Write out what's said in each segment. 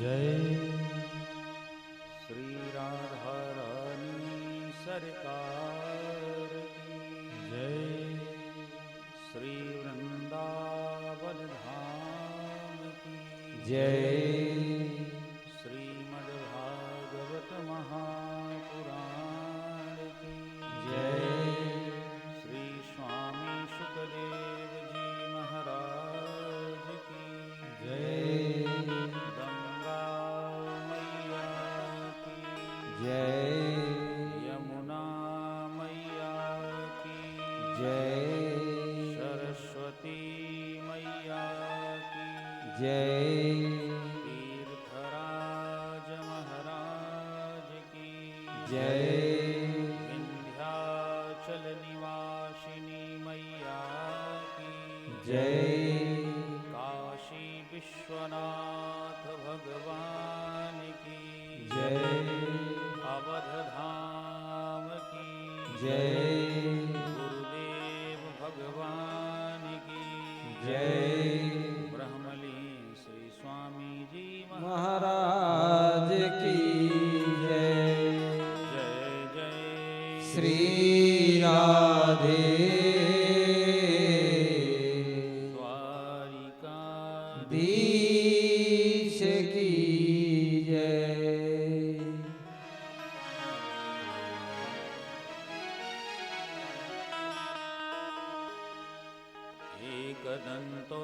जय श्री राधा रानी सरकार की जय श्री वृंदावन धाम की जय श्रीमद्भागवत महापुराण की जय श्री स्वामी शुकदेव जी महाराज की जय गंगा मैया की जय यमुना मैया की जय सरस्वती मैया की जय तीर्थराज महाराज की जय विंध्याचल निवासिनी मैया की जय काशी विश्वनाथ भगवान की जय अवध धाम की जय गुरुदेव भगवान की जय ब्रह्मलीन श्री स्वामी जी महाराज की जय जय जय श्री राधे दीश की जय एकदन्तो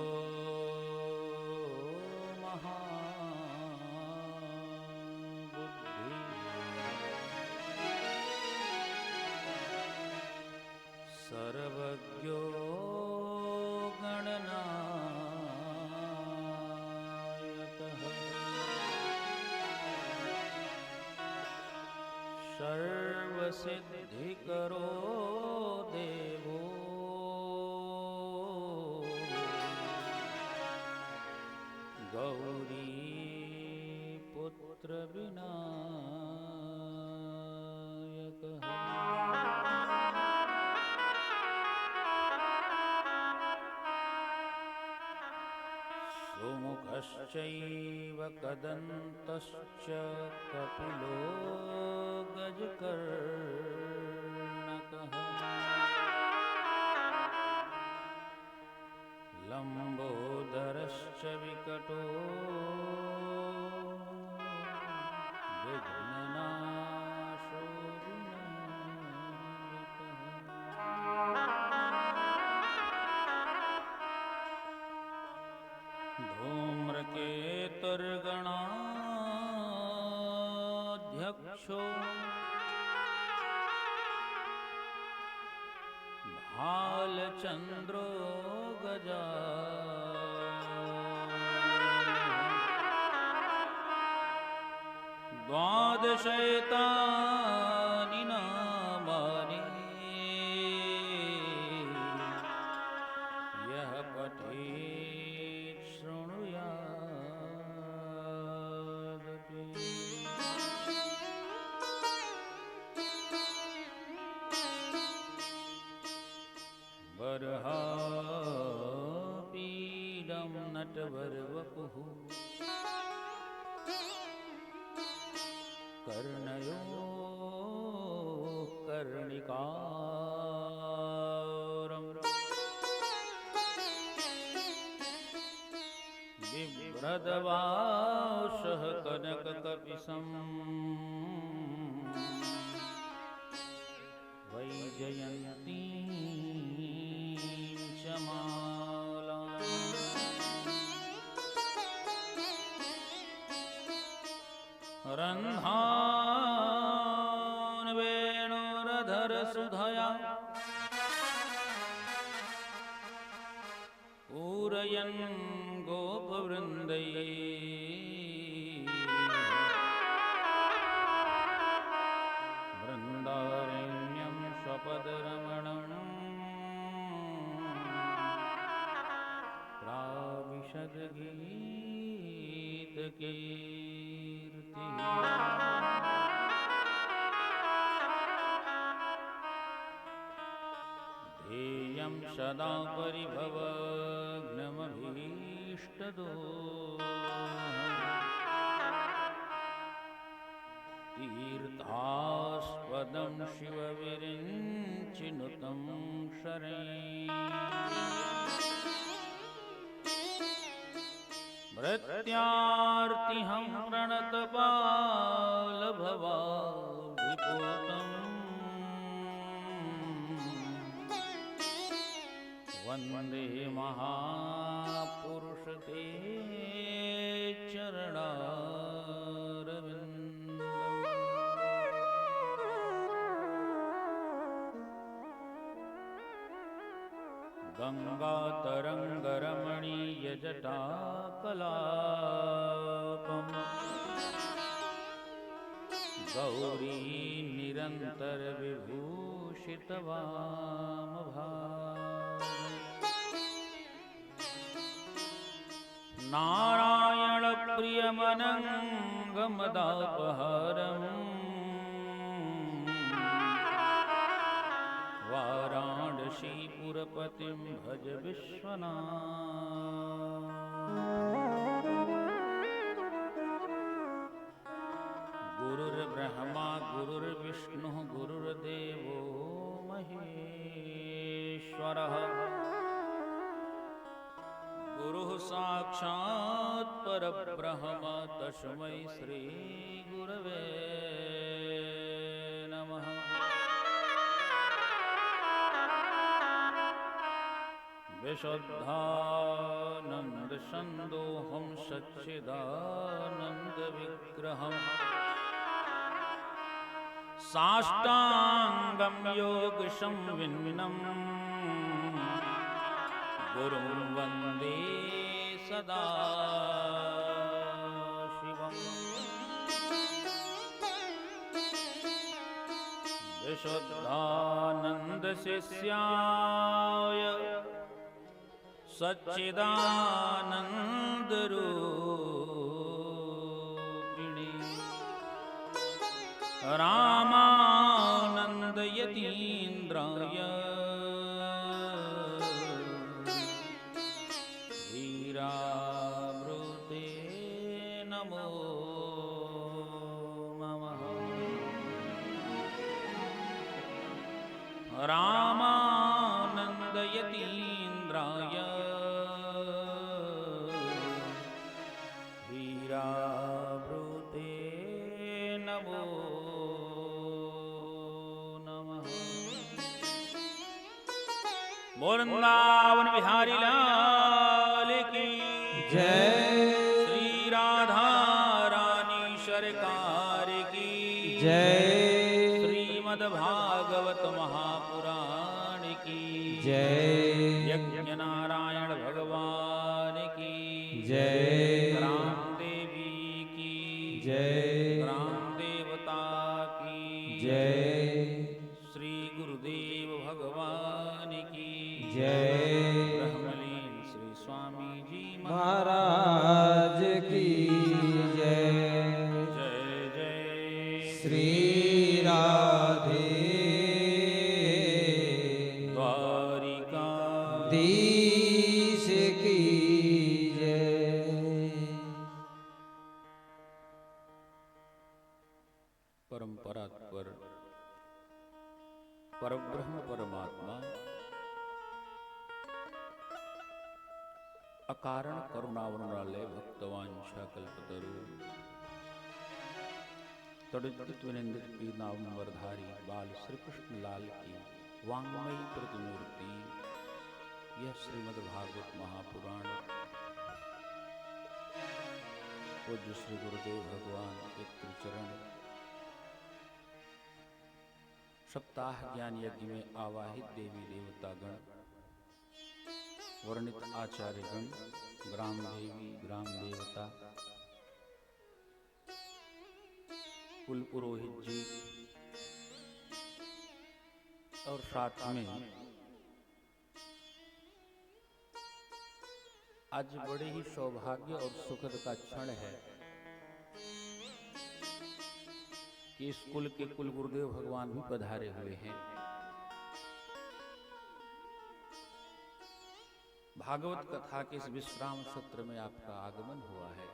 महाबुद्धि सर्वज्ञो गणनायकः सर्वसिद्धिकरो देवो गौरीपुत्र विनायकः सुमुखश्चैव कदन्तश्च कपिलो गजकर्णकः लम्बोदरश्च विकटो विघ्ननाशो धूम्रकेतुर्गणाध्यक्षो भालचन्द्रो गजा द्वादशैतानि नामानि यः पठेत् शृणुयादपि बर्हापीडं नटवरवपुः कर्णयो कर्णिकारं बिभ्रदवासः कनककपिशं वैजयन्तीं च मालाम् रन्ध्रान् वेणुरधरसुधया पूरयन् गोपवृन्दैः वृन्दारण्यं स्वपदरमणं प्राविशद्गीतकीर्तिः ध्येयं सदा परिभवग्नमभीष्टदोषम् शरैः भृत्यार्तिहं प्रणतपालभवाभिपूतम् वन्दे महापुरुष ते चरणारविन्दम्। गङ्गातरङ्गरमणीयजटाकलापम् गौरी निरन्तरविभूषितवामभागम् नारायणप्रियमनङ्गमदापहरम् वाराणसीपुरपतिं भज विश्वनाथ। गुरुर्ब्रह्मा गुरुर्विष्णुः गुरुर्देवो महेश्वरः गुरुः साक्षात् परब्रह्म तस्मै श्री गुरवे नमः। विशुद्धानन्दसन्दोहं सच्चिदानन्दविग्रहं साष्टाङ्गं योगसंविन्नं गुरुं वन्दे सदा शिवम्। विशुद्धानन्दशिष्याय सच्चिदानन्दरूपिणे रामानन्दयतीन्द्राय धीरावृते नमो नमः। रामानन्दयतीन्द्राय धीरावृते नमो नमः। वृंदावन बिहारी लाल की जय। श्री राधा रानी सरकार की जय। श्रीमद्भागवत महापुराण की जय। यज्ञ नारायण भगवान की जय। राम देवी की जय। राम देवता की जय। श्री गुरुदेव भगवान की जय। ब्रह्मलीन श्री स्वामी जी महाराज की जय। जय जय श्री राधे द्वारिकाधीश की जय। परंपरात्पर परब्रह्म परमात्मा अकारण करुणावनुरालय भक्तवांशा कल्पतरु तड़ित विनिंदित पीनावरधारी बाल श्री कृष्ण लाल की वांगमयी प्रतिमूर्ति यह श्रीमद्भागवत महापुराण पूज्य श्री गुरुदेव भगवान के त्रिचरण सप्ताह ज्ञान यज्ञ में आवाहित देवी देवतागण वर्णित आचार्यगण ग्राम देवी ग्राम देवता कुल पुरोहित जी और साथ में आज बड़े ही सौभाग्य और सुखद का क्षण है कि इस कुल के कुल गुरुदेव भगवान भी पधारे हुए हैं। भागवत कथा के इस विश्राम सत्र में आपका आगमन हुआ है।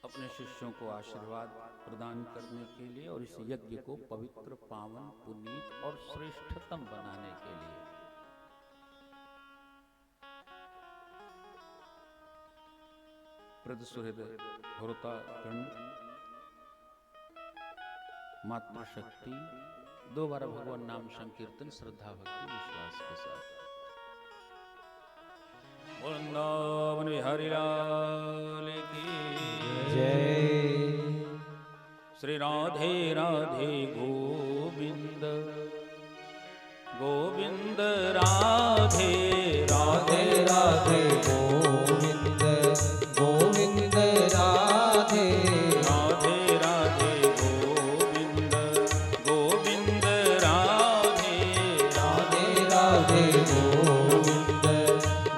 अब अपने शिष्यों को आशीर्वाद प्रदान करने के लिए और इस यज्ञ को पवित्र, पावन, पुनीत और श्रेष्ठतम बनाने के लिए प्रदसुहृद होता गण मातृशक्ति दोबारा भगवान नाम संकीर्तन श्रद्धा भक्ति विश्वास के साथ। वृंदावन बिहारी लाल की जय। श्री राधे राधे गोविंद गोविंद राधे राधे राधे गोविंद गोविंद राधे राधे राधे गोविंद गोविंद राधे राधे राधे गोविंद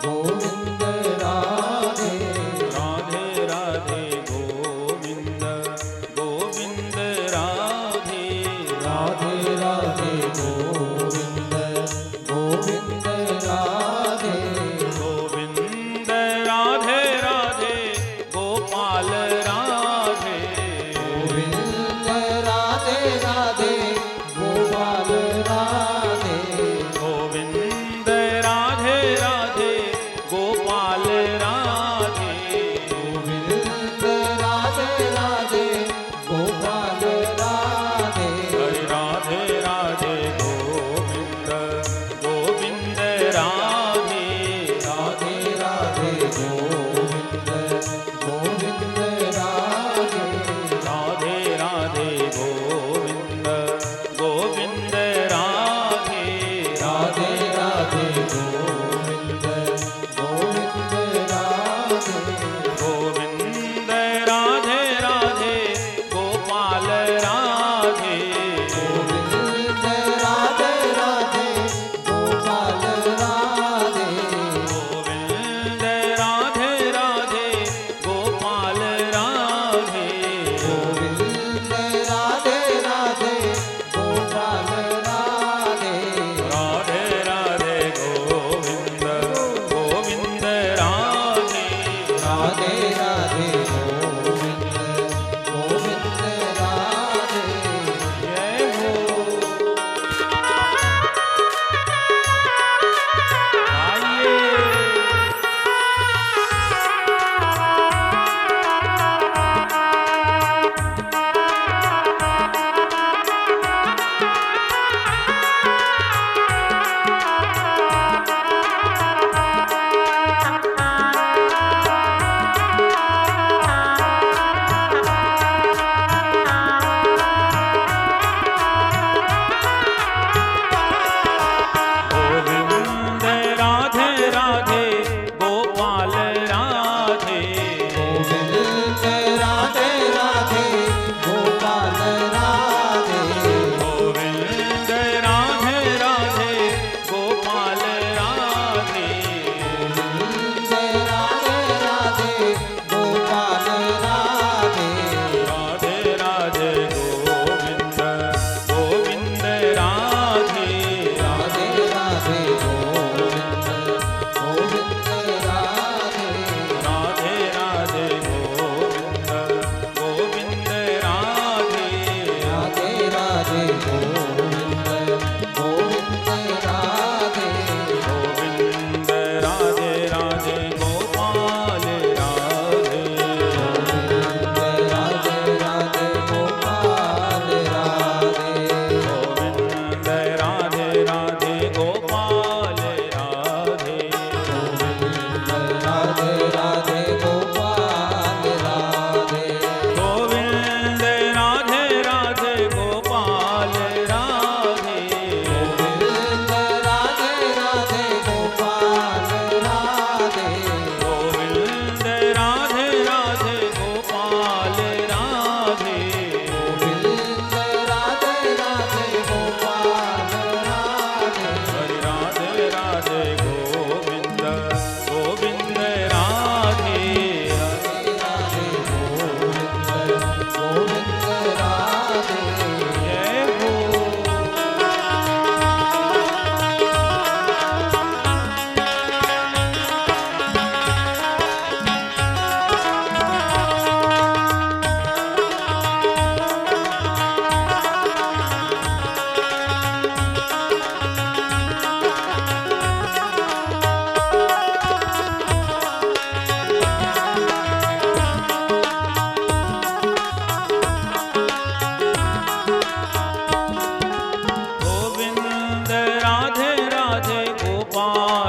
गोविंद राधे राधे राधे गोविंद गोविंद राधे राधे राधे गोविंद गोविंद राधे गोविंद राधे राधे गोपाल राधे गोविंद राधे राधे गोपाल राधे गोविंद राधे राधे गोपाल राधे गोविंद राधे राधे गोपाल राधे हरि राधे राधे गोविंद गोविंद राधे राधे राधे गोविंद गोविंद राधे राधे राधे गोविंद गोविंद राधे राधे राधे गोविंद गोविंद राधे गोविंद राधे राधे गोपाल राधे गोविंद राधे राधे गोपाल राधे गोविंद राधे राधे गोपाल राधे गोविंद राधे राधे गोपाल राधे राधे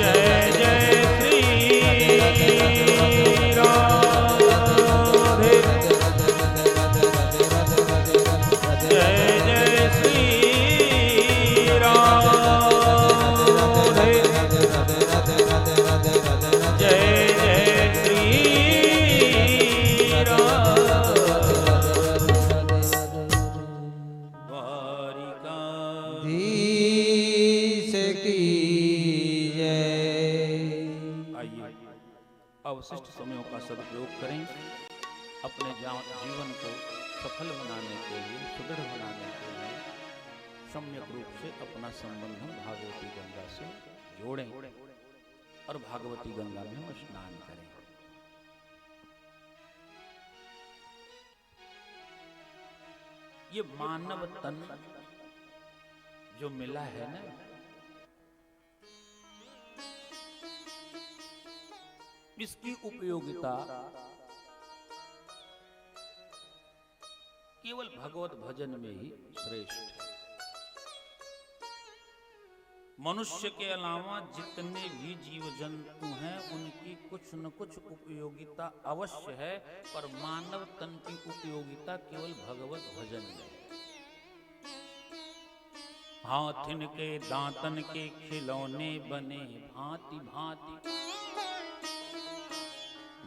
जय जय श्री राधे जय जय श्री राधे जय जय श्री धीस की अवशिष्ट समयों का सदुपयोग करें, अपने जीवन को सफल बनाने के लिए, सुदृढ़ बनाने के लिए सम्यक रूप से अपना संबंध हम भागवती गंगा से जोड़ें और भागवती गंगा में हम स्नान करें। ये मानव तन जो मिला है ना, इसकी उपयोगिता केवल भगवत भजन में ही श्रेष्ठ है। मनुष्य के अलावा जितने भी जीव जंतु हैं उनकी कुछ न कुछ उपयोगिता अवश्य है, पर मानव तन की उपयोगिता केवल भगवत भजन में है। हाथिन के दांतन के खिलौने बने भांति भांति,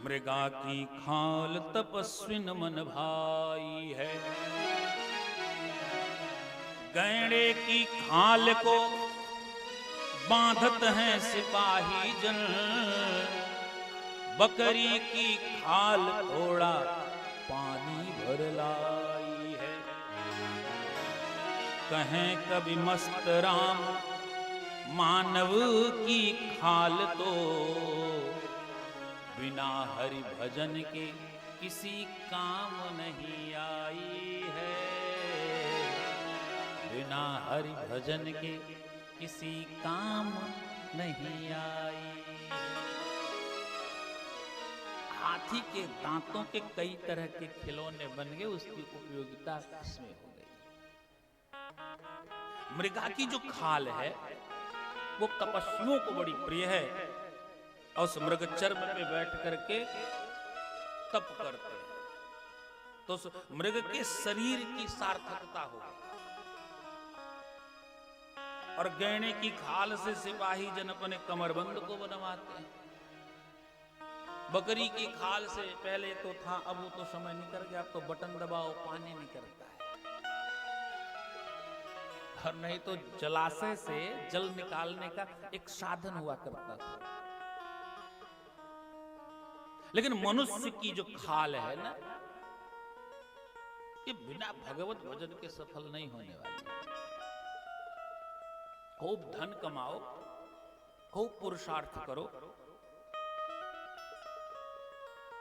मृगा की खाल तपस्विन मन भाई है। गैंडे की खाल को बांधत हैं सिपाही जन, बकरी की खाल थोड़ा पानी भर लाई है। कहें कभी मस्त राम मानव की खाल तो बिना हरि भजन के किसी काम नहीं आई है। बिना हरि भजन के किसी काम नहीं आई। हाथी के दांतों के कई तरह के खिलौने बन गए, उसकी उपयोगिता इसमें हो गई। मृगा की जो खाल है वो तपस्वियों को बड़ी प्रिय है, और उस मृग चर्म पे बैठ करके तप करते हैं, तो उस मृग के शरीर की सार्थकता हो। और गहने की खाल से सिपाही जन अपने कमरबंद को बनवाते हैं। बकरी की खाल से पहले तो था, अब वो तो समय निकल गया, अब तो बटन दबाओ पानी निकलता है। और नहीं तो जलाशय से जल निकालने का एक साधन हुआ करता था। लेकिन मनुष्य की जो खाल है ना, ये बिना भगवत भजन के सफल नहीं होने वाली। खूब धन कमाओ, खूब पुरुषार्थ करो,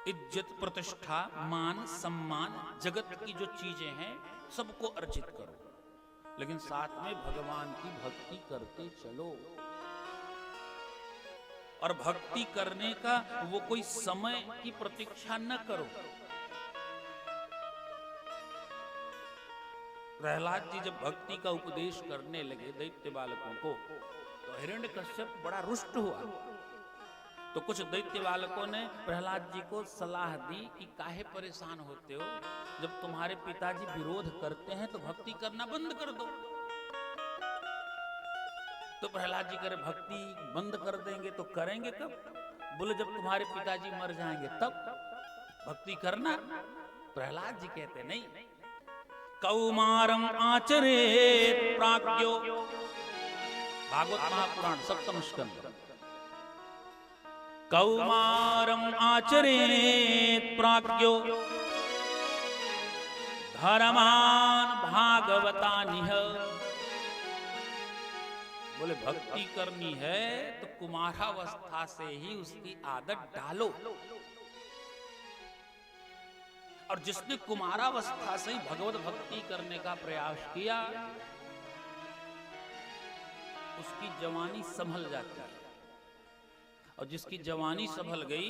इज्जत प्रतिष्ठा मान सम्मान जगत की जो चीजें हैं सबको अर्जित करो, लेकिन साथ में भगवान की भक्ति करते चलो। और भक्ति करने का वो कोई समय की प्रतीक्षा न करो। प्रहलाद जी जब भक्ति का उपदेश करने लगे दैत्य बालकों को, तो हिरण्यकश्यप बड़ा रुष्ट हुआ। तो कुछ दैत्य बालकों ने प्रहलाद जी को सलाह दी कि काहे परेशान होते हो, जब तुम्हारे पिताजी विरोध करते हैं तो भक्ति करना बंद कर दो। तो प्रहलाद जी कह रहे भक्ति बंद कर देंगे तो करेंगे कब? बोले जब तुम्हारे पिताजी मर जाएंगे तब भक्ति करना। प्रहलाद जी कहते नहीं, कौमारम आचरेत प्राज्ञो, भागवत महापुराण सप्तम स्कंद। कौमारम आचरेत प्राज्ञो धर्मान भागवतानिह। बोले भक्ति करनी है तो कुमारावस्था से ही उसकी आदत डालो। और जिसने कुमारावस्था से ही भगवत भक्ति करने का प्रयास किया उसकी जवानी संभल जाती है, और जिसकी जवानी संभल गई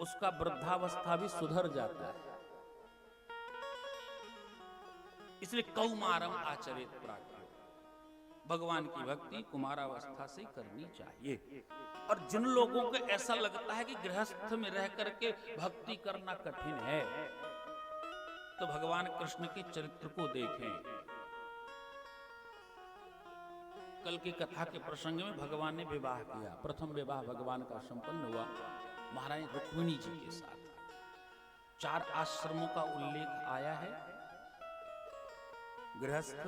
उसका वृद्धावस्था भी सुधर जाता है। इसलिए कौमारम आचरित प्राज्ञ, भगवान की भक्ति कुमारावस्था से करनी चाहिए। और जिन लोगों को ऐसा लगता है कि गृहस्थ में रह करके भक्ति करना कठिन है, तो भगवान कृष्ण के चरित्र को देखें। कल की कथा के प्रसंग में भगवान ने विवाह किया, प्रथम विवाह भगवान का संपन्न हुआ महारानी रुक्मिणी जी के साथ। 4 आश्रमों का उल्लेख आया है, गृहस्थ,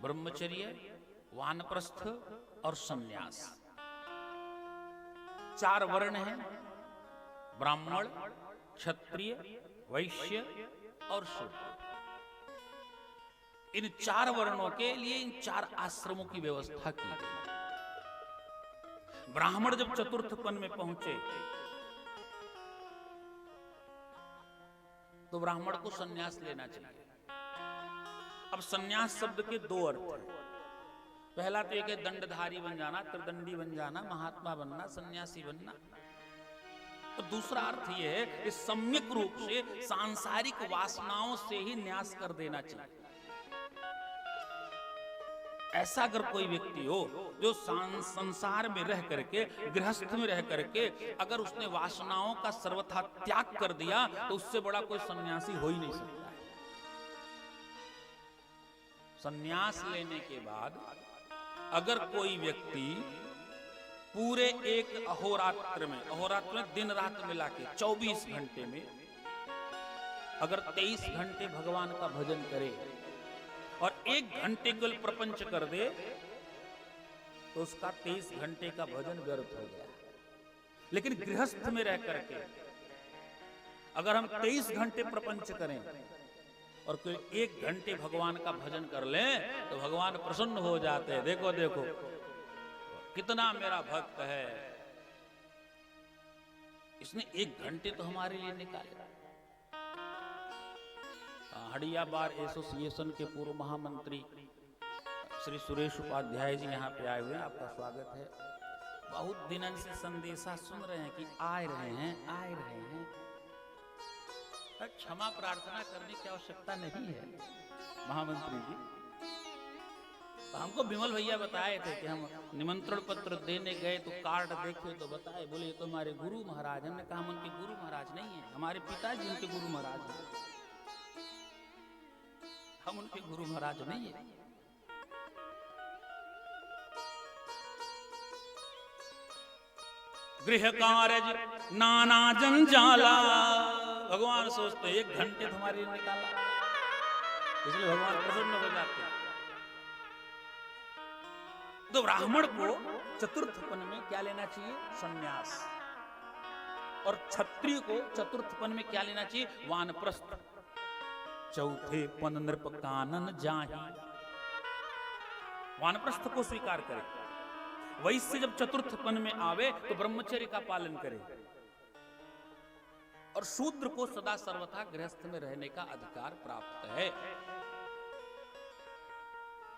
ब्रह्मचर्य, वानप्रस्थ और सन्यास। 4 वर्ण हैं, ब्राह्मण, क्षत्रिय, वैश्य और शूद्र। इन 4 वर्णों के लिए इन 4 आश्रमों की व्यवस्था की गई। ब्राह्मण जब चतुर्थ पन में पहुंचे तो ब्राह्मण को सन्यास लेना चाहिए। अब सन्यास शब्द के 2 अर्थ हैं। पहला तो एक है दंडधारी बन जाना, त्रिदंडी बन जाना, महात्मा बनना, सन्यासी बनना। और दूसरा अर्थ यह है कि सम्यक रूप से सांसारिक वासनाओं से ही न्यास कर देना चाहिए। ऐसा अगर कोई व्यक्ति हो जो संसार में रह करके, गृहस्थ में रह करके अगर उसने वासनाओं का सर्वथा त्याग कर दिया, तो उससे बड़ा कोई सन्यासी हो ही नहीं सकता है। सन्यास लेने के बाद अगर कोई व्यक्ति पूरे एक अहोरात्र में दिन रात मिला के 24 घंटे में अगर 23 घंटे भगवान का भजन करे और 1 घंटे केवल प्रपंच कर दे, तो उसका 23 घंटे का भजन व्यर्थ हो गया। लेकिन गृहस्थ में रह करके अगर हम 23 घंटे प्रपंच करें और कोई 1 घंटे भगवान का भजन कर लें, तो भगवान प्रसन्न हो जाते हैं। देखो देखो कितना मेरा भक्त है, इसने 1 घंटे तो हमारे लिए निकाले। हड़िया बार एसोसिएशन के पूर्व महामंत्री श्री सुरेश उपाध्याय जी यहाँ पे आए हुए हैं, आपका स्वागत है। बहुत दिनों से संदेशा सुन रहे हैं कि आ रहे हैं। क्षमा प्रार्थना करने की आवश्यकता नहीं है महामंत्री जी। तो हमको विमल भैया बताए थे कि हम निमंत्रण पत्र देने गए तो कार्ड देखे तो बताए, बोले ये तो हमारे गुरु महाराज। हमने कहा हम उनके गुरु महाराज नहीं है, हमारे पिताजी उनके गुरु महाराज हैं, हम उनके गुरु महाराज नहीं है। गृह कार्य नाना जंजाला, भगवान सोचते 1 घंटे तुम्हारे लिए निकाला, इसलिए भगवान प्रसन्न हो जाते हैं। तो ब्राह्मण को चतुर्थ पन में क्या लेना चाहिए? सन्यास। और क्षत्रिय को चतुर्थ पन में क्या लेना चाहिए? वानप्रस्थ। चौथे पन नृप कानन जाहि, वानप्रस्थ को स्वीकार करे। वैश्य जब चतुर्थ पन में आवे तो ब्रह्मचर्य का पालन करे, और शूद्र को सदा सर्वथा गृहस्थ में रहने का अधिकार प्राप्त है।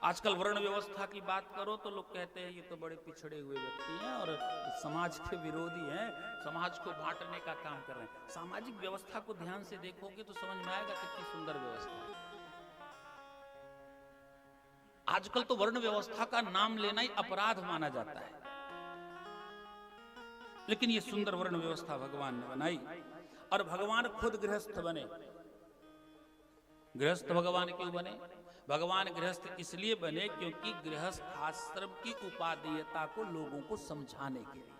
आजकल वर्ण व्यवस्था की बात करो तो लोग कहते हैं ये तो बड़े पिछड़े हुए व्यक्ति हैं और समाज के विरोधी हैं, समाज को बांटने का काम कर रहे हैं। सामाजिक व्यवस्था को ध्यान से देखोगे तो समझ में आएगा कितनी सुंदर व्यवस्था है। आजकल तो वर्ण व्यवस्था का नाम लेना ही अपराध माना जाता है, लेकिन ये सुंदर वर्ण व्यवस्था भगवान ने बनाई। और भगवान खुद गृहस्थ बने। गृहस्थ भगवान क्यों बने? भगवान गृहस्थ इसलिए बने क्योंकि गृहस्थ आश्रम की उपादेयता को लोगों को समझाने के लिए।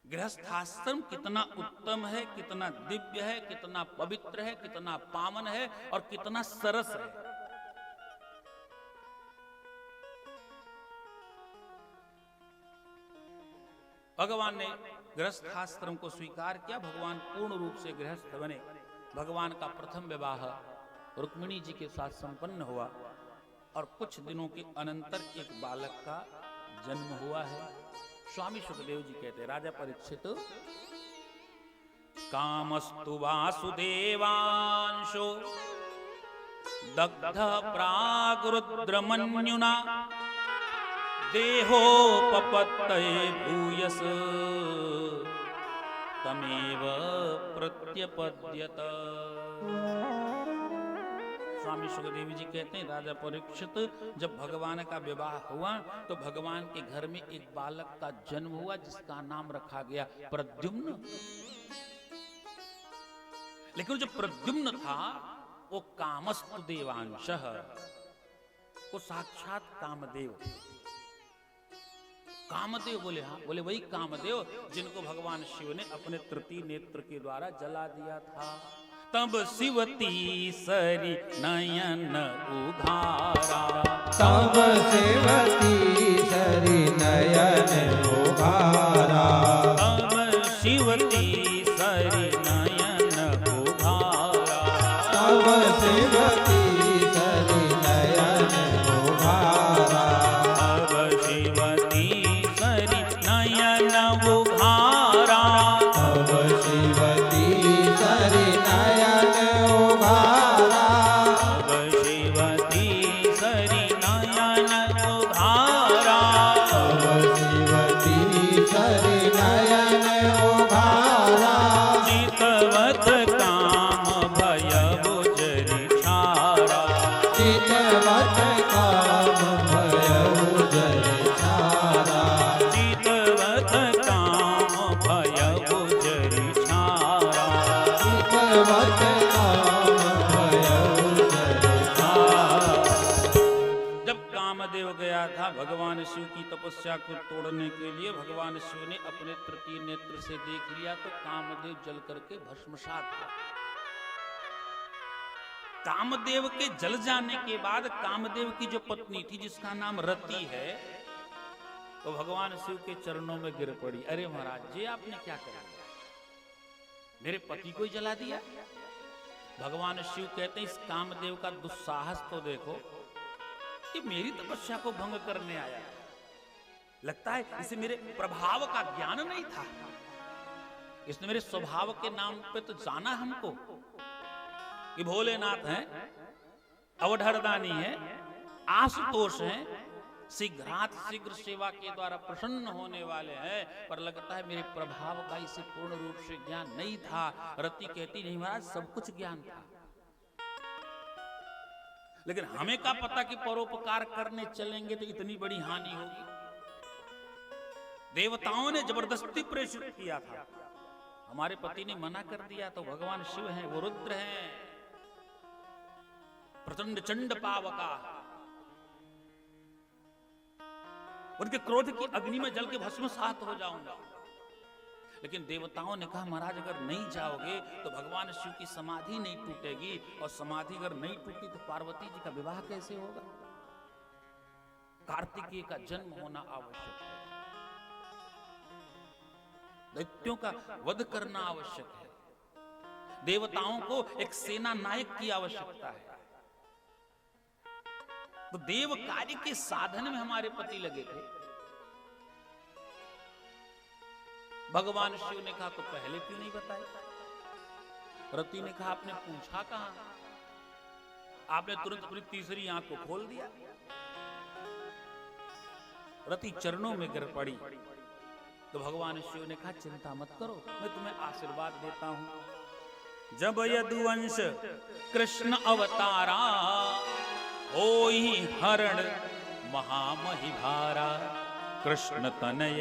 गृहस्थ आश्रम कितना उत्तम है, कितना दिव्य है, कितना पवित्र है, कितना पावन है और कितना सरस है। भगवान ने गृहस्थ आश्रम को स्वीकार किया, भगवान पूर्ण रूप से गृहस्थ बने। भगवान का प्रथम विवाह रुक्मिणी जी के साथ संपन्न हुआ और कुछ दिनों के अनंतर एक बालक का जन्म हुआ है। स्वामी सुखदेव जी कहते हैं, राजा परीक्षित, कामस्तु वासुदेवांशो दग्ध प्रागरुद्रमन्युना देहोपपत्तये भूयस तमेव प्रत्यपद्यत। स्वामी सुखदेव जी कहते हैं, राजा परीक्षित, जब भगवान का विवाह हुआ तो भगवान के घर में एक बालक का जन्म हुआ जिसका नाम रखा गया प्रद्युम्न। लेकिन जो प्रद्युम्न था वो कामस्तु देवांशः, वो साक्षात कामदेव। कामदेव बोले, हाँ बोले वही कामदेव जिनको भगवान शिव ने अपने तृतीय नेत्र के द्वारा जला दिया था। तब शिवती सरी नयन उघारा, तब शिवती सरी नयन उघारा, तब शिवती सरी नयन उघारा, तब शिवती सरी नयन उघारा, तब शिवती सरी नयन उघारा, तब शिवती सरी नयन उघारा, तब शिवती सरी नयन उघारा, तब शिवती सरी नयन उघारा, चितवत काम भय गुजरी छारा, चितवत काम भयउ जय छारा, चितवत काम भय गुजरी छारा, चितवत काम भयउ जय छारा। जब कामदेव गया था भगवान शिव की तपस्या को तोड़ने के लिए, भगवान शिव ने अपने तृतीय नेत्र से देख लिया तो कामदेव जल करके भस्मसात हो। कामदेव के जल जाने के बाद कामदेव की जो पत्नी थी जिसका नाम रति है, तो भगवान शिव के चरणों में गिर पड़ी। अरे महाराज जी आपने क्या कर दिया, मेरे पति को ही जला दिया। भगवान शिव कहते हैं, इस कामदेव का दुस्साहस तो देखो कि मेरी तपस्या को भंग करने आया। लगता है इसे मेरे प्रभाव का ज्ञान नहीं था, इसने मेरे स्वभाव के नाम पे तो जाना हमको कि भोलेनाथ हैं, अवधरदानी हैं, आशुतोष हैं, शीघ्रात शीघ्र सेवा के द्वारा प्रसन्न होने वाले हैं, पर लगता है मेरे प्रभाव का इसे पूर्ण रूप से ज्ञान नहीं था। रति कहती नहीं महाराज सब कुछ ज्ञान था, लेकिन हमें क्या पता कि परोपकार करने चलेंगे तो इतनी बड़ी हानि होगी। देवताओं ने जबरदस्ती प्रेषित किया था, हमारे पति ने मना कर दिया तो भगवान शिव हैं, वो रुद्र हैं, प्रचंड चंड पावका, उनके क्रोध की अग्नि में जल के भस्मसात हो जाऊंगा। लेकिन देवताओं ने कहा महाराज अगर नहीं जाओगे तो भगवान शिव की समाधि नहीं टूटेगी, और समाधि अगर नहीं टूटी तो पार्वती जी का विवाह कैसे होगा। कार्तिकेय का जन्म होना आवश्यक है, दैत्यों का वध करना आवश्यक है, देवताओं को एक सेना नायक की आवश्यकता है। तो देव कार्य के साधन में हमारे पति लगे थे। भगवान शिव ने कहा तो पहले क्यों नहीं बताया। रति ने कहा आपने पूछा कहां, आपने तुरंत अपनी तीसरी आंख को खोल दिया। रति चरणों में गिर पड़ी तो भगवान शिव ने कहा चिंता मत करो, मैं तुम्हें आशीर्वाद देता हूं। जब यदुवंश कृष्ण अवतारा, होई हरण महामहि भारा, कृष्ण तनय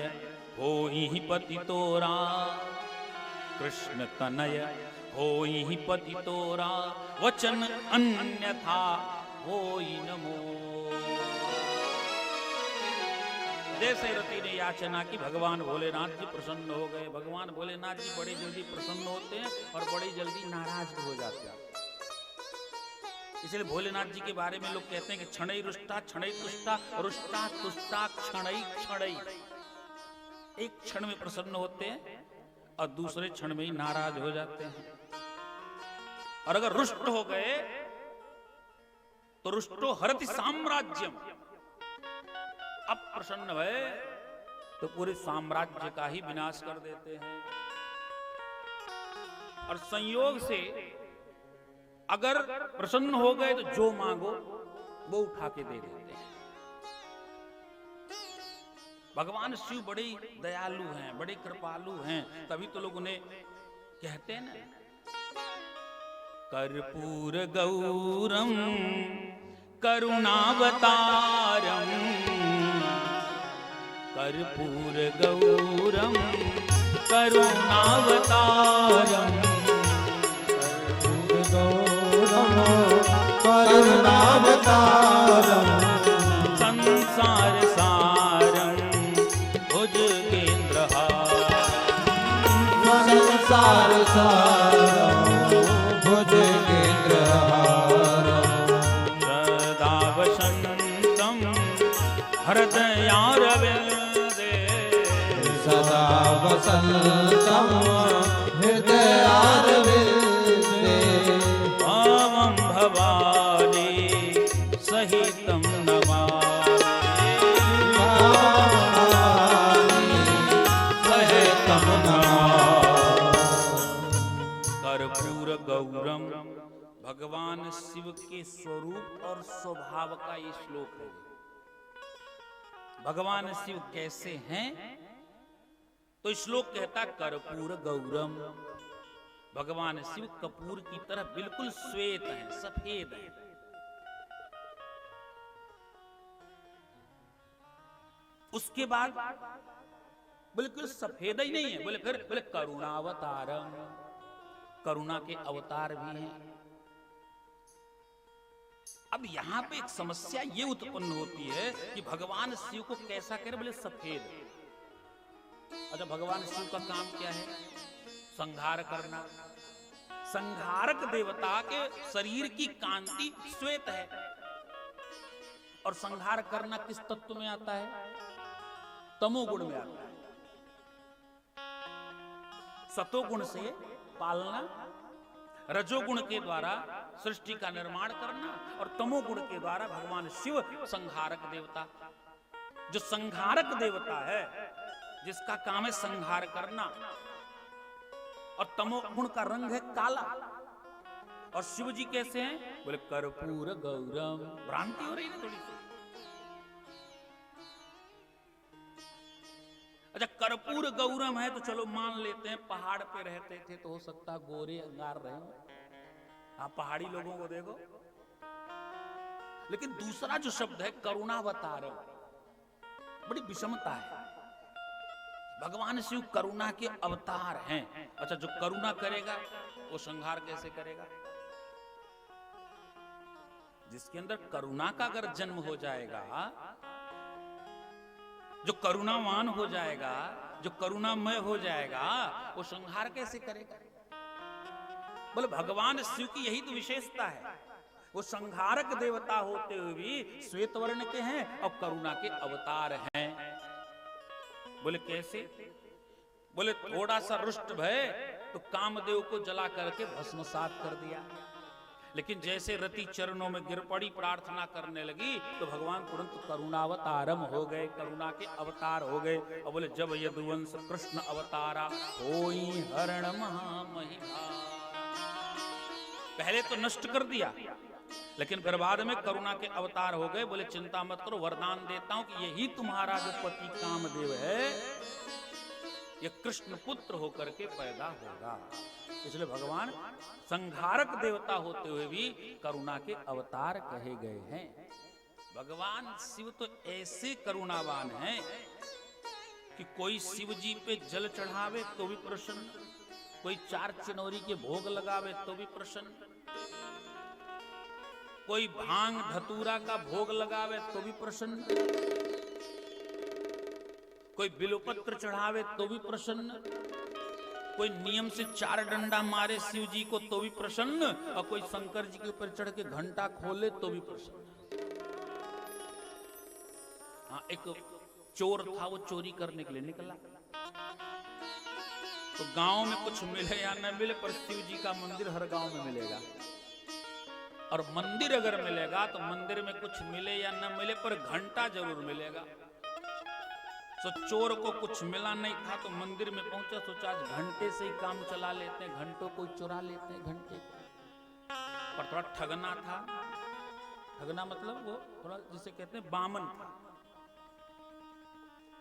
होई पति तोरा, कृष्ण तनय होई पति तोरा, वचन अन्यथा होई नमो। जैसे रति ने याचना की भगवान भोलेनाथ जी प्रसन्न हो गए। भगवान भोलेनाथ जी बड़े जल्दी प्रसन्न होते हैं और बड़ी जल्दी नाराज भी हो जाते हैं। इसलिए भोलेनाथ जी के बारे में लोग कहते हैं कि क्षणई रुष्टा क्षणई तुष्टा, रुष्टा तुष्टा क्षणई क्षणई। एक क्षण में प्रसन्न होते हैं और दूसरे क्षण में ही नाराज हो जाते हैं। और अगर रुष्ट हो गए तो रुष्टो हरति साम्राज्यम, अब प्रसन्न भय तो पूरे साम्राज्य का ही विनाश कर देते हैं। और संयोग से अगर प्रसन्न हो गए तो जो मांगो वो उठा के दे देते हैं। भगवान शिव बड़े दयालु हैं, बड़े कृपालु हैं, तभी तो लोग उन्हें कहते हैं ना, कर्पूर गौरम करुणावतारम, कर्पूर गौरम करुणावतारम, करुणावतारम, संसार सारम भुजगेंद्रहारम, संसार सारम भुजगेंद्रहारम, सदा वसंतम हृदयारविंदे, सदा वसंतम हृदयारविंदे, पावं भवानी सहितं नमामि, सहितं नमामि। कर्पूर गौरम भगवान शिव के स्वरूप और स्वभाव का ये श्लोक है। भगवान शिव कैसे हैं? तो श्लोक कहता कर्पूर गौरम, भगवान शिव कपूर की तरह बिल्कुल श्वेत हैं, सफेद हैं। उसके बाद बिल्कुल सफेद ही नहीं है, बोले फिर बोले करुणावतारम, करुणा के अवतार भी हैं। अब यहां पे एक समस्या ये उत्पन्न होती है कि भगवान शिव को कैसा करें, बोले सफेद। अच्छा, भगवान शिव का काम क्या है? संहार करना। संहारक देवता के शरीर की कांति श्वेत है, और संहार करना किस तत्व में आता है? तमोगुण में आता है। सतोगुण से पालना, रजोगुण के द्वारा सृष्टि का निर्माण करना, और तमोगुण के द्वारा भगवान शिव संहारक देवता। जो संहारक देवता है, जिसका काम है संहार करना, और तमोगुण का रंग है काला। और शिव जी कैसे हैं? बोले कर्पूर गौरम। भ्रांति हो रही है थोड़ी सी। अच्छा, कर्पूर गौरम है तो चलो मान लेते हैं, पहाड़ पे रहते थे तो हो सकता गोरे अंगार रहे। आप पहाड़ी लोगों को देखो। लेकिन दूसरा जो शब्द है करुणावतारम, बड़ी विषमता है। भगवान शिव करुणा के अवतार हैं। अच्छा, जो करुणा करेगा वो संहार कैसे करेगा? जिसके अंदर करुणा का अगर जन्म हो जाएगा, जो करुणावान हो जाएगा, जो करुणामय हो जाएगा, वो संहार कैसे करेगा? बोले भगवान शिव की यही तो विशेषता है। वो संहारक देवता होते हुए भी श्वेत वर्ण के हैं और करुणा के अवतार हैं। बोले कैसे? बोले थोड़ा सा रुष्ट भय तो कामदेव को जला करके भस्मसात कर दिया। लेकिन जैसे रति चरणों में गिर पड़ी, प्रार्थना करने लगी, तो भगवान तुरंत करुणावतारम हो गए, करुणा के अवतार हो गए। और बोले जब यदुवंश कृष्ण अवतारा होई हरण महामहिमा। पहले तो नष्ट कर दिया, लेकिन फिर बाद में करुणा के अवतार हो गए। बोले चिंता मत करो, वरदान देता हूं कि यही तुम्हारा जो पति कामदेव है, ये कृष्ण पुत्र होकर के पैदा होगा। इसलिए भगवान संहारक देवता होते हुए भी करुणा के अवतार कहे गए हैं। भगवान शिव तो ऐसे करुणावान हैं कि कोई शिव जी पे जल चढ़ावे तो भी प्रसन्न, कोई 4 चिनौरी के भोग लगावे तो भी प्रसन्न, कोई भांग धतूरा का भोग लगावे तो भी प्रसन्न, कोई बिलोपत्र चढ़ावे तो भी प्रसन्न, कोई नियम से 4 डंडा मारे शिव जी को तो भी प्रसन्न, और कोई शंकर जी के ऊपर चढ़ के घंटा खोले तो भी प्रसन्न। हाँ, एक चोर था, वो चोरी करने के लिए निकला, तो गांव में कुछ मिले या न मिले, पर शिव जी का मंदिर हर गांव में मिलेगा। और मंदिर अगर मिलेगा तो मंदिर में कुछ मिले या न मिले, पर घंटा जरूर मिलेगा। तो चोर को कुछ मिला नहीं था, तो मंदिर में पहुंचा, सोचा आज घंटे से ही काम चला लेते हैं, घंटों को चुरा लेते हैं घंटे। पर थोड़ा ठगना था। ठगना मतलब वो थोड़ा जिसे कहते हैं बामन था।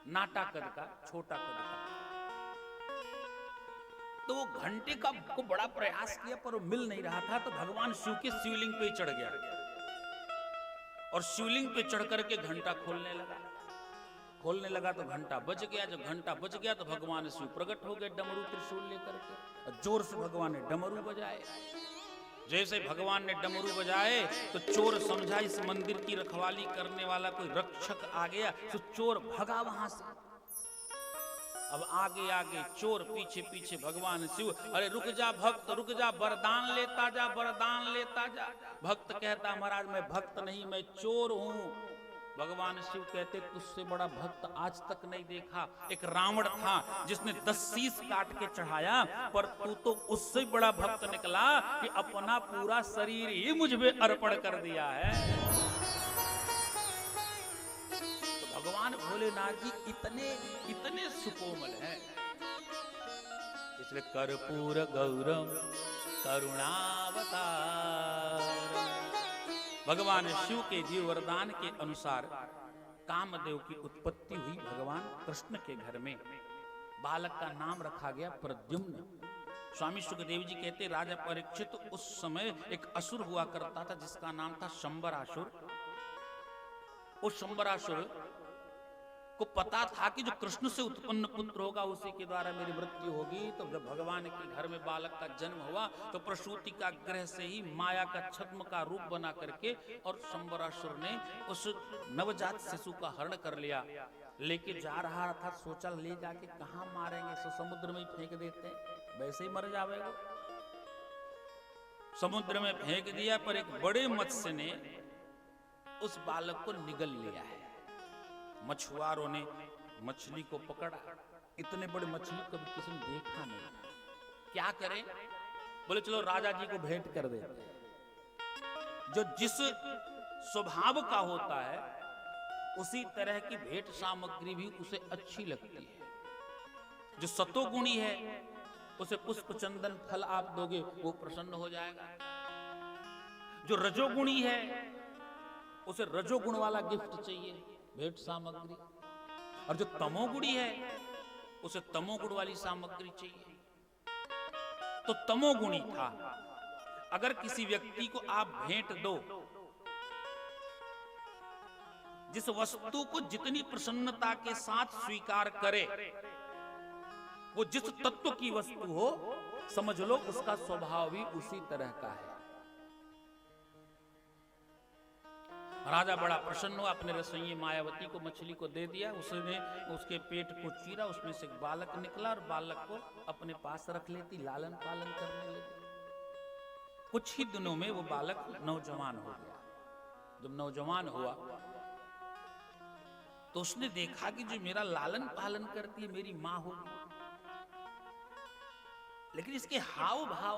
नाटा कद का, छोटा कद का। तो वो घंटे का को बड़ा प्रयास किया पर वो मिल नहीं रहा था, तो भगवान शिव के शिवलिंग पे ही चढ़ गया और शिवलिंग पे चढ़ करके घंटा खोलने लगा तो घंटा बज गया। जब घंटा बज गया तो भगवान शिव प्रकट हो गए डमरू त्रिशूल लेकर के, और जोर से भगवान ने डमरू बजाए। जैसे भगवान ने डमरू बजाए तो चोर समझा इस मंदिर की रखवाली करने वाला कोई रक्षक आ गया, तो चोर भगा वहां से। अब आगे आगे चोर, पीछे पीछे भगवान शिव। अरे रुक जा भक्त, रुक जा, वरदान लेता जा, वरदान लेता जा। भक्त कहता महाराज मैं भक्त नहीं, मैं चोर हूं। भगवान शिव कहते तुझसे बड़ा भक्त आज तक नहीं देखा। एक रावण था जिसने 10 शीश काट के चढ़ाया, पर तू तो उससे बड़ा भक्त निकला कि अपना पूरा शरीर ही मुझ पे अर्पण कर दिया है। तो भगवान भोलेनाथ जी इतने सुकोमल हैं, इसलिए कर्पूर गौरम करुणावतार। भगवान शिव के जीव वरदान के अनुसार कामदेव की उत्पत्ति हुई भगवान कृष्ण के घर में। बालक का नाम रखा गया प्रद्युम्न। स्वामी सुखदेव जी कहते राजा परीक्षित उस समय एक असुर हुआ करता था जिसका नाम था शंबरासुर। उस शंबरासुर को पता था कि जो कृष्ण से उत्पन्न पुत्र होगा उसी के द्वारा मेरी मृत्यु होगी। तो जब भगवान के घर में बालक का जन्म हुआ तो प्रसूति का ग्रह से ही माया का छद्म का रूप बना करके और शंबरासुर ने उस नवजात शिशु का हरण कर लिया। लेके जा रहा था, सोचा ले जाके कहां मारेंगे, सो समुद्र में ही फेंक देते हैं, वैसे ही मर जाएगा। समुद्र में फेंक दिया, पर एक बड़े मत्स्य ने उस बालक को निगल लिया है। मछुआरों ने मछली को पकड़ा, इतने बड़े मछली कभी किसी ने देखा नहीं। क्या करें? बोले चलो राजा जी को भेंट कर देते। जो जिस स्वभाव का होता है उसी तरह की भेंट सामग्री भी उसे अच्छी लगती है। जो सतोगुणी है उसे पुष्प चंदन फल आप दोगे वो प्रसन्न हो जाएगा। जो रजोगुणी है उसे रजोगुण वाला गिफ्ट चाहिए, भेंट सामग्री। और जो तमोगुणी है उसे तमोगुण वाली सामग्री चाहिए। तो तमोगुणी था। अगर किसी व्यक्ति को आप भेंट दो, जिस वस्तु को जितनी प्रसन्नता के साथ स्वीकार करे, वो जिस तत्व की वस्तु हो समझ लो उसका स्वभाव भी उसी तरह का है। राजा बड़ा प्रसन्न हुआ, अपने रसोई मायावती को मछली को दे दिया। उसने उसके पेट को चीरा, उसमें से एक बालक निकला और बालक को अपने पास रख लेती, लालन पालन करने लगी। कुछ ही दिनों में वो बालक नौजवान हो गया। जब नौजवान हुआ तो उसने देखा कि जो मेरा लालन पालन करती है मेरी माँ होगी, लेकिन इसके हाव भाव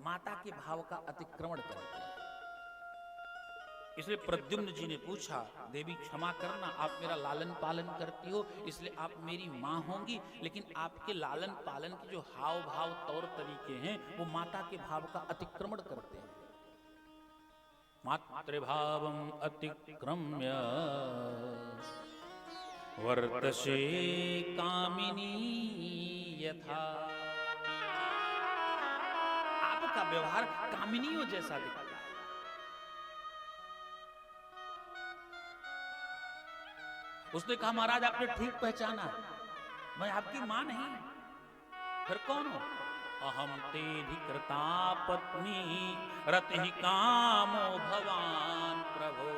माता के भाव का अतिक्रमण करते हैं। इसलिए प्रद्युम्न जी ने पूछा, देवी क्षमा करना, आप मेरा लालन पालन करती हो इसलिए आप मेरी माँ होंगी, लेकिन आपके लालन पालन के जो हाव भाव तौर तरीके हैं वो माता के भाव का अतिक्रमण करते हैं। मातृभावम अतिक्रम्य वर्तसे कामिनी यथा। आपका व्यवहार कामिनियों जैसा दिखता है। उसने कहा महाराज आपने ठीक पहचाना, मैं आपकी मां नहीं, फिर कौन हो? अहम तेधिकृता पत्नी रति कामो भवान प्रभो।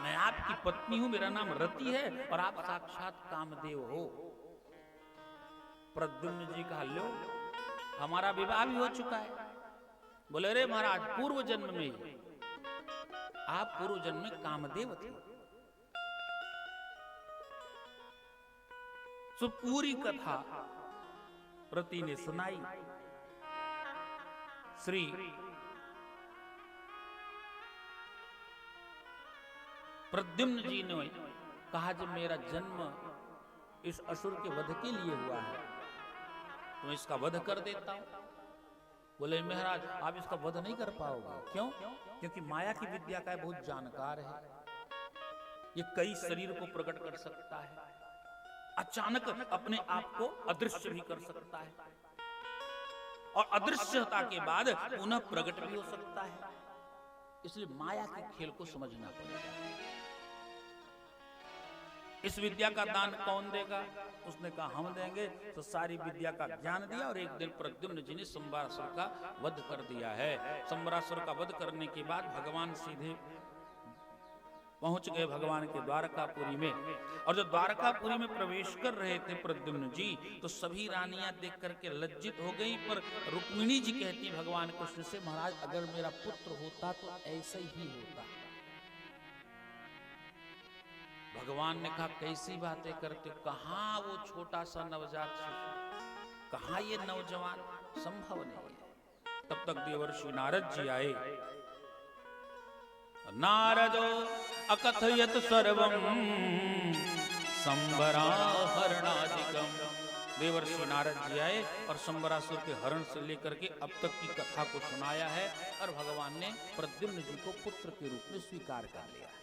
मैं आपकी पत्नी हूं, मेरा नाम रति है और आप साक्षात कामदेव हो। प्रद्युम्न जी कहा लो हमारा विवाह भी हो चुका है। बोले रे महाराज पूर्व जन्म में आप पूर्व जन्म में कामदेव थे। सो पूरी कथा रति ने सुनाई। श्री प्रद्युम्न जी ने कहा जब मेरा जन्म इस असुर के वध के लिए हुआ है तो इसका वध कर देता हूं। बोले महाराज आप इसका वध नहीं कर पाओगे। क्यों? क्योंकि माया की विद्या का बहुत जानकार है। ये कई शरीर को प्रकट कर सकता है, अचानक अपने आप को अदृश्य भी कर सकता है, और अदृश्यता के बाद पुनः प्रकट भी हो सकता है। इसलिए माया के खेल को समझना पड़ेगा। इस विद्या का दान कौन देगा? उसने कहा हम देंगे। तो सारी विद्या का ज्ञान दिया और एक दिन प्रद्युम्न जी ने संबरासुर का वध कर दिया है। संबरासुर का वध करने के बाद भगवान सीधे पहुंच गए भगवान के द्वारकापुरी में, और जब द्वारकापुरी में प्रवेश कर रहे थे प्रद्युम्न जी, तो सभी रानियां देख करके लज्जित हो गई। पर रुक्मिणी जी कहती भगवान कृष्ण से, महाराज अगर मेरा पुत्र होता तो ऐसा ही होता। भगवान ने कहा कैसी बातें करते हो, कहां वो छोटा सा नवजात शिशु, कहां ये नौजवान, संभव नहीं है। तब तक देवर्षि नारद जी आए। नारदो अकथयत सर्वं संबराहरणादिकम। देवर्षि नारद जी आए और संबरासुर के हरण से लेकर के अब तक की कथा को सुनाया है, और भगवान ने प्रद्युम्न जी को पुत्र के रूप में स्वीकार कर लिया है।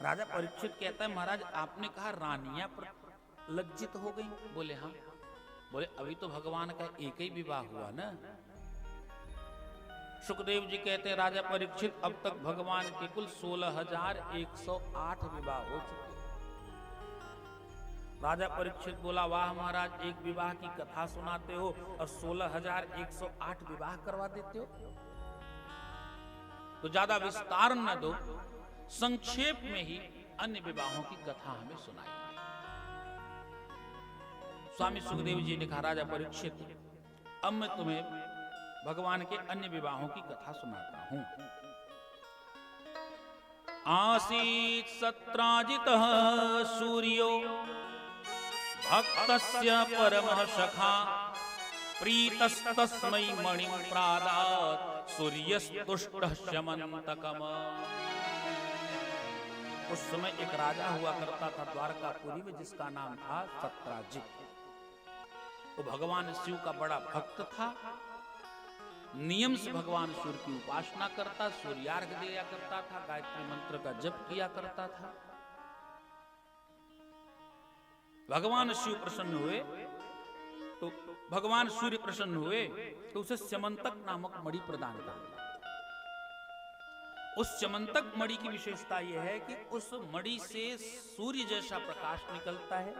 राजा परीक्षित कहता है, महाराज आपने कहा रानियां लज्जित हो गई। बोले हाँ। बोले अभी तो भगवान का एक ही विवाह हुआ ना। सुखदेव जी कहते हैं, राजा परीक्षित अब तक भगवान के कुल 16,108 विवाह हो चुके। राजा परीक्षित बोला, वाह महाराज, एक विवाह की कथा सुनाते हो और 16,108 विवाह करवा देते हो। तो ज्यादा विस्तार न दो, संक्षेप में ही अन्य विवाहों की कथा हमें सुनाई। स्वामी सुखदेव जी ने कहा, राजा परीक्षित अब मैं तुम्हें भगवान के अन्य विवाहों की कथा सुनाता हूं। आसीत सत्राजितः सूर्यो भक्तस्य परमः सखा प्रीतस्तस्मै मणिं प्रादात् सूर्यस्तुष्टः शमन्तकम्। उस समय एक राजा हुआ करता था द्वारकापुरी में, जिसका नाम था सत्राजित। वो भगवान शिव का बड़ा भक्त था, नियम से भगवान सूर्य की उपासना करता, सूर्यार्घ दिया करता था, गायत्री मंत्र का जप किया करता था। भगवान शिव प्रसन्न हुए तो भगवान सूर्य प्रसन्न हुए तो उसे स्यमंतक नामक मणि प्रदान कर दिया। उस स्यमंतक मणि की विशेषता यह है कि उस मणि से सूर्य जैसा प्रकाश निकलता है,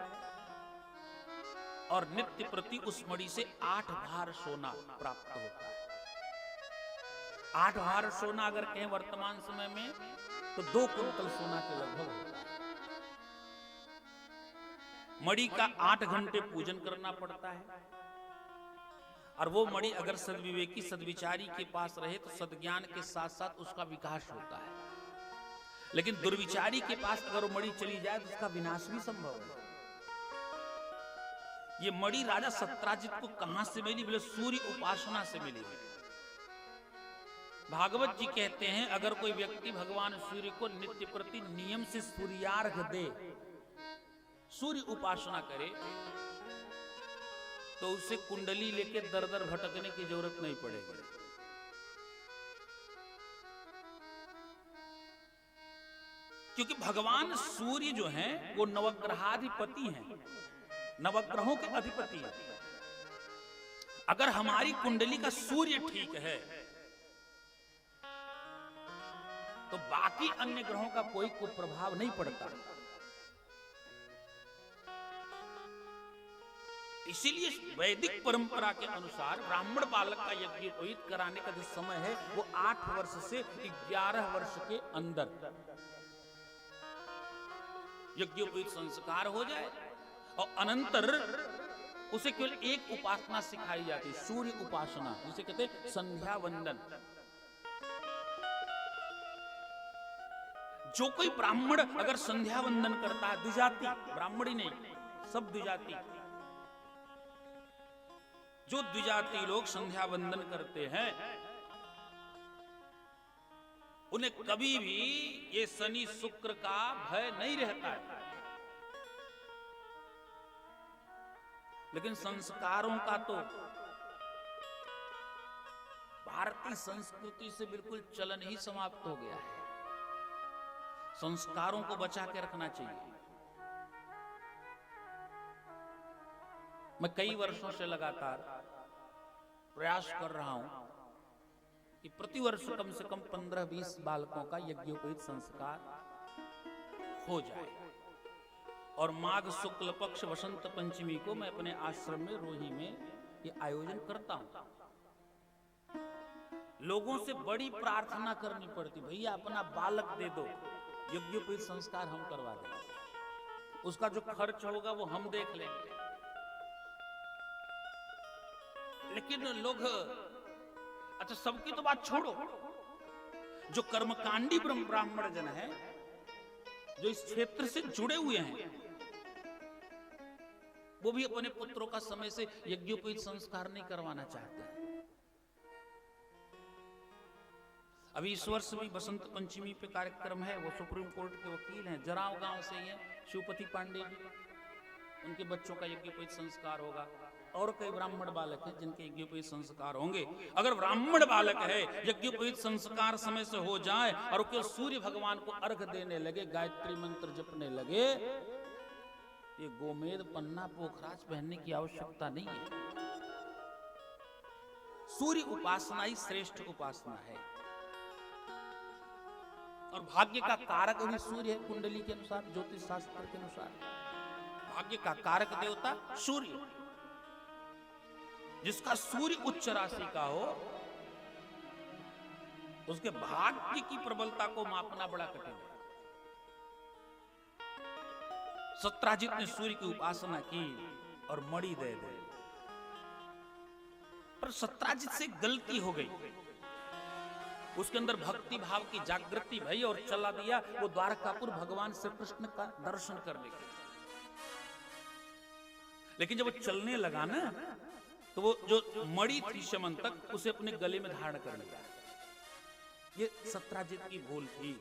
और नित्य प्रति उस मणि से 8 भार सोना प्राप्त होता है। 8 भार सोना अगर कहें वर्तमान समय में तो 2 कुंतल सोना के लगभग होता है। मणि का 8 घंटे पूजन करना पड़ता है, और वो मणि अगर सद्विवेकी सद्विचारी के पास रहे तो सद्ज्ञान के साथ साथ उसका विकास होता है। लेकिन दुर्विचारी के पास अगर वो मणि चली जाए तो उसका विनाश भी संभव है। ये मणि राजा सत्राजित को कहां से मिली? बोले सूर्य उपासना से मिली है। भागवत जी कहते हैं, अगर कोई व्यक्ति भगवान सूर्य को नित्य प्रति नियम से सूर्यार्घ दे, सूर्य उपासना करे, तो उसे कुंडली लेके दर दर भटकने की जरूरत नहीं पड़ेगी। क्योंकि भगवान सूर्य जो हैं वो नवग्रहाधिपति हैं, नवग्रहों के अधिपति हैं। अगर हमारी कुंडली का सूर्य ठीक है तो बाकी अन्य ग्रहों का कोई कुप्रभाव नहीं पड़ता। इसीलिए वैदिक परंपरा के अनुसार ब्राह्मण बालक का यज्ञोपवीत कराने का जो समय है वो 8 वर्ष से 11 वर्ष के अंदर यज्ञोपवीत संस्कार हो जाए, और अनंतर उसे केवल एक उपासना सिखाई जाती है, सूर्य उपासना, जिसे कहते हैं संध्या वंदन। जो कोई ब्राह्मण अगर संध्या वंदन करता है, द्विजाति, ब्राह्मण ही नहीं, सब द्विजाति, जो द्विजाति लोग संध्या वंदन करते हैं उन्हें कभी भी ये शनि शुक्र का भय नहीं रहता है। लेकिन संस्कारों का तो भारतीय संस्कृति से बिल्कुल चलन ही समाप्त हो गया है। संस्कारों को बचा के रखना चाहिए। मैं कई वर्षों से लगातार प्रयास कर रहा हूं कि प्रतिवर्ष कम से कम 15-20 बालकों का यज्ञोपवीत संस्कार हो जाए। और माघ शुक्ल पक्ष वसंत पंचमी को मैं अपने आश्रम में रोही में ये आयोजन करता हूं। लोगों से बड़ी प्रार्थना करनी पड़ती, भैया अपना बालक दे दो, यज्ञोपवीत संस्कार हम करवा देंगे, उसका जो खर्च होगा वो हम देख लेंगे। लेकिन लोग, अच्छा सबकी तो बात छोड़ो, जो कर्मकांडी ब्राह्मण जन है, जो इस क्षेत्र से जुड़े हुए हैं, वो भी अपने पुत्रों का समय से यज्ञोपवीत संस्कार नहीं करवाना चाहते हैं। अभी इस वर्ष भी बसंत पंचमी पे कार्यक्रम है, वो सुप्रीम कोर्ट के वकील हैं, जराव गांव से ही हैं, शिवपति पांडे जी, उनके बच्चों का यज्ञोपवीत संस्कार होगा। और कई ब्राह्मण बालक हैं जिनके यज्ञोपवीत संस्कार होंगे। अगर ब्राह्मण बालक है, यज्ञोपवीत संस्कार समय से हो जाए और केवल सूर्य भगवान को अर्घ देने लगे, गायत्री मंत्र जपने लगे, ये गोमेद पन्ना पोखराज पहनने की आवश्यकता नहीं है। सूर्य उपासना ही श्रेष्ठ उपासना है। और भाग्य का कारक भी सूर्य है, कुंडली के अनुसार, ज्योतिष शास्त्र के अनुसार भाग्य का कारक देवता सूर्य। जिसका सूर्य उच्च राशि का हो, उसके भाग्य की प्रबलता को मापना बड़ा कठिन है। सत्राजित ने सूर्य की उपासना की और मणि दे दी, पर सत्राजित से गलती हो गई। उसके अंदर भक्ति भाव की जागृति भई और चला दिया वो द्वारकापुर भगवान श्री कृष्ण का दर्शन करने के लिए। लेकिन जब वो चलने लगा ना, तो वो जो मणि थी समंतक, उसे अपने गले में धारण कर लिया। ये सत्राजित की भूल थी।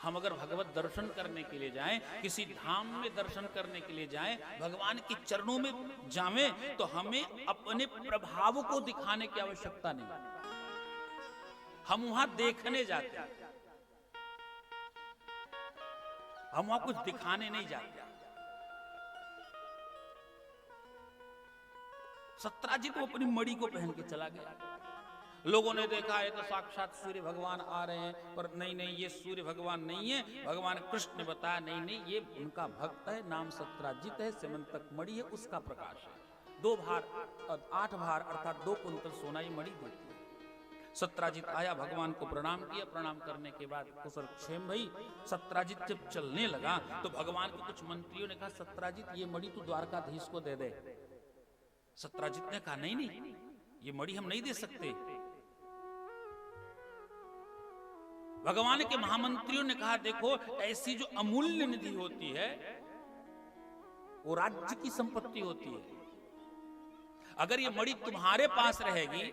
हम अगर भगवत दर्शन करने के लिए जाएं, किसी धाम में दर्शन करने के लिए जाएं, भगवान के चरणों में जावें, तो हमें अपने प्रभाव को दिखाने की आवश्यकता नहीं। हम वहां देखने जाते हैं, हम वहां कुछ दिखाने नहीं जाते। सत्राजित वो अपनी मणि को पहन के चला गया। लोगों ने देखा है तो साक्षात सूर्य भगवान आ रहे हैं, पर नहीं नहीं, ये सूर्य भगवान नहीं है, भगवान कृष्ण ने बताया नहीं नहीं, ये उनका भक्त है, नाम सत्राजित है, सिमंतक मणि है, उसका प्रकाश है। 2 भार 8 भार अर्थात 2 कुंतल सोना ये मणि देती है। सत्राजित आया, भगवान को प्रणाम किया, प्रणाम करने के बाद कुशल क्षेम भई। सत्राजित जब चलने लगा तो भगवान के कुछ मंत्रियों ने कहा, सत्राजित ये मणि तू द्वारकाधीश को दे दे। सत्राजित ने कहा नहीं नहीं, ये मणि हम नहीं दे सकते। भगवान के महामंत्रियों ने कहा, देखो ऐसी जो अमूल्य निधि होती है वो राज्य की संपत्ति होती है। अगर ये मणि तुम्हारे पास रहेगी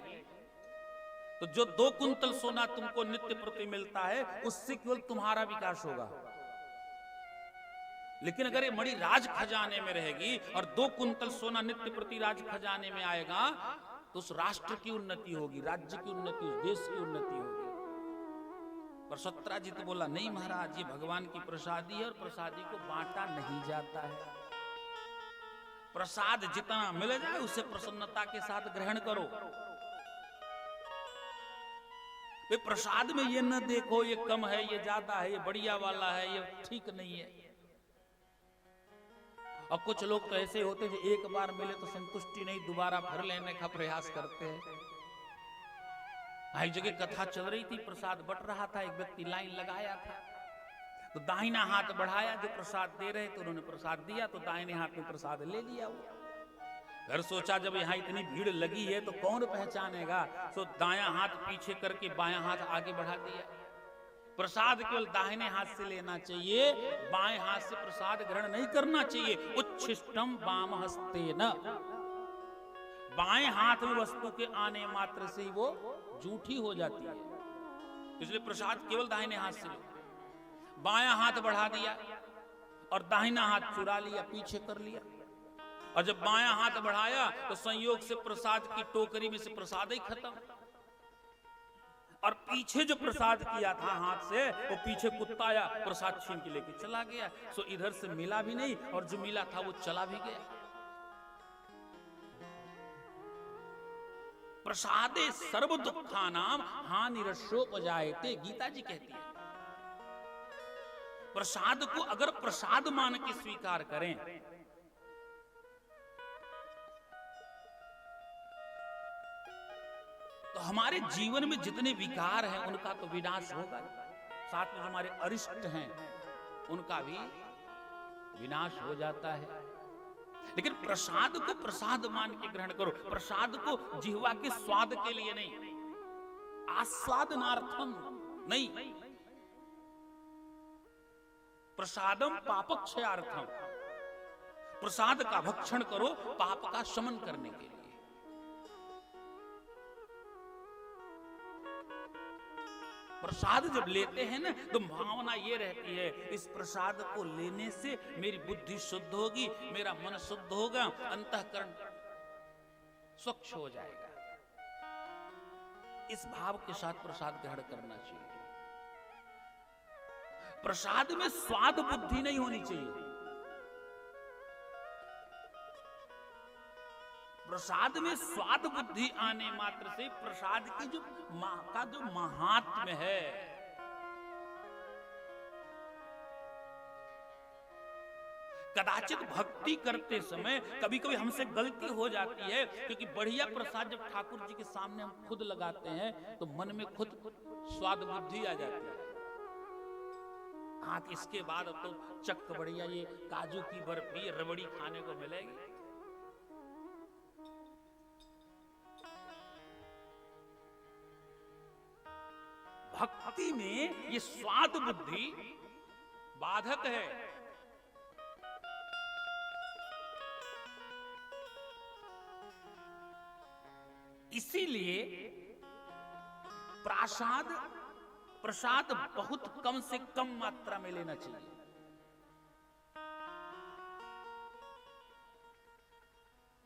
तो जो 2 कुंतल सोना तुमको नित्य प्रति मिलता है, उससे केवल तुम्हारा विकास होगा। लेकिन अगर ये मणि राज खजाने में रहेगी और 2 कुंतल सोना नित्य प्रति राज खजाने में आएगा, तो उस राष्ट्र की उन्नति होगी, राज्य की उन्नति, उस देश की उन्नति होगी। पर सत्राजित बोला, नहीं महाराज, ये भगवान की प्रसादी है और प्रसादी को बांटा नहीं जाता है। प्रसाद जितना मिल जाए उसे प्रसन्नता के साथ ग्रहण करो। वे प्रसाद में ये न देखो ये कम है, ये ज्यादा है, ये बढ़िया वाला है, ये ठीक नहीं है। और कुछ लोग तो ऐसे होते हैं जो एक बार मिले तो संतुष्टि नहीं, दोबारा फिर लेने का प्रयास करते हैं। एक जगह कथा चल रही थी, प्रसाद बट रहा था, एक व्यक्ति लाइन लगाया था, तो दाहिना हाथ बढ़ाया, जो प्रसाद दे रहे तो उन्होंने प्रसाद दिया, तो दाहिने हाथ में प्रसाद ले लिया। वो फिर सोचा जब यहाँ इतनी भीड़ लगी है तो कौन पहचानेगा, तो दायां हाथ पीछे करके बायां हाथ आगे बढ़ा दिया। प्रसाद केवल दाहिने हाथ से लेना चाहिए, बाएं हाथ से प्रसाद ग्रहण नहीं करना चाहिए। उच्छिष्टम वाम हस्तेन, बाएं हाथ में वस्तु के आने मात्र से ही वो जूठी हो जाती है, इसलिए प्रसाद केवल दाहिने हाथ से लो। बायां हाथ बढ़ा दिया और दाहिना हाथ चुरा लिया, पीछे कर लिया, और जब बायां हाथ बढ़ाया तो संयोग से प्रसाद की टोकरी में से प्रसाद ही खत्म। और पीछे जो प्रसाद किया था हाथ से, वो पीछे कुत्ता आया, प्रसाद छीन के लेके चला गया। सो इधर से मिला भी नहीं और जो मिला था वो चला भी गया। प्रसादे सर्व दुखानाम हानिरशोपजायते, गीता जी कहती है। प्रसाद को अगर प्रसाद मान के स्वीकार करें तो हमारे जीवन में जितने विकार हैं उनका तो विनाश होगा, साथ में जो हमारे अरिष्ट हैं उनका भी विनाश हो जाता है। लेकिन प्रसाद को प्रसाद मान के ग्रहण करो। प्रसाद को जिह्वा के स्वाद के लिए नहीं, आस्वादनार्थम नहीं। प्रसादम पापक्षयार्थम, प्रसाद का भक्षण करो पाप का शमन करने के लिए। प्रसाद जब लेते हैं ना तो भावना ये रहती है, इस प्रसाद को लेने से मेरी बुद्धि शुद्ध होगी, मेरा मन शुद्ध होगा, अंतःकरण स्वच्छ हो जाएगा। इस भाव के साथ प्रसाद ग्रहण करना चाहिए। प्रसाद में स्वाद बुद्धि नहीं होनी चाहिए। प्रसाद में स्वाद बुद्धि आने मात्र से प्रसाद की जो का जो महात्म्य है, कदाचित भक्ति करते समय कभी कभी हमसे गलती हो जाती है, क्योंकि बढ़िया प्रसाद जब ठाकुर जी के सामने हम खुद लगाते हैं तो मन में खुद स्वाद बुद्धि आ जाती है। हाँ, इसके बाद अब तो चक बढ़िया ये काजू की बर्फी रबड़ी खाने को मिलेगी। भक्ति में ये स्वाद बुद्धि बाधक है। इसीलिए प्रसाद बहुत कम से कम मात्रा में लेना चाहिए।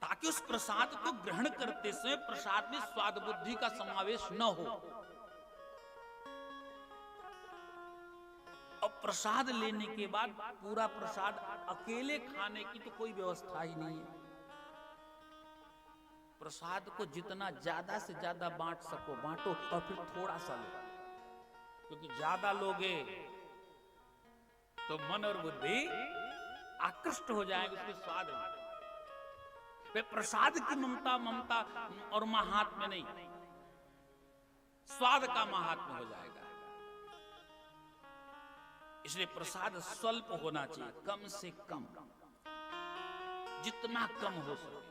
ताकि उस प्रसाद को ग्रहण करते समय प्रसाद में स्वाद बुद्धि का समावेश न हो। और प्रसाद लेने के बाद पूरा प्रसाद अकेले खाने की तो कोई व्यवस्था ही नहीं है। प्रसाद को जितना ज्यादा से ज्यादा बांट सको बांटो, और फिर थोड़ा सा लो, क्योंकि ज्यादा लोगे तो मन और बुद्धि आकृष्ट हो जाएंगे उसके स्वाद में। प्रसाद की ममता और महात्म्य नहीं, स्वाद का महात्म्य हो जाएगा। इसलिए प्रसाद स्वल्प होना चाहिए, कम से कम, जितना कम हो सके।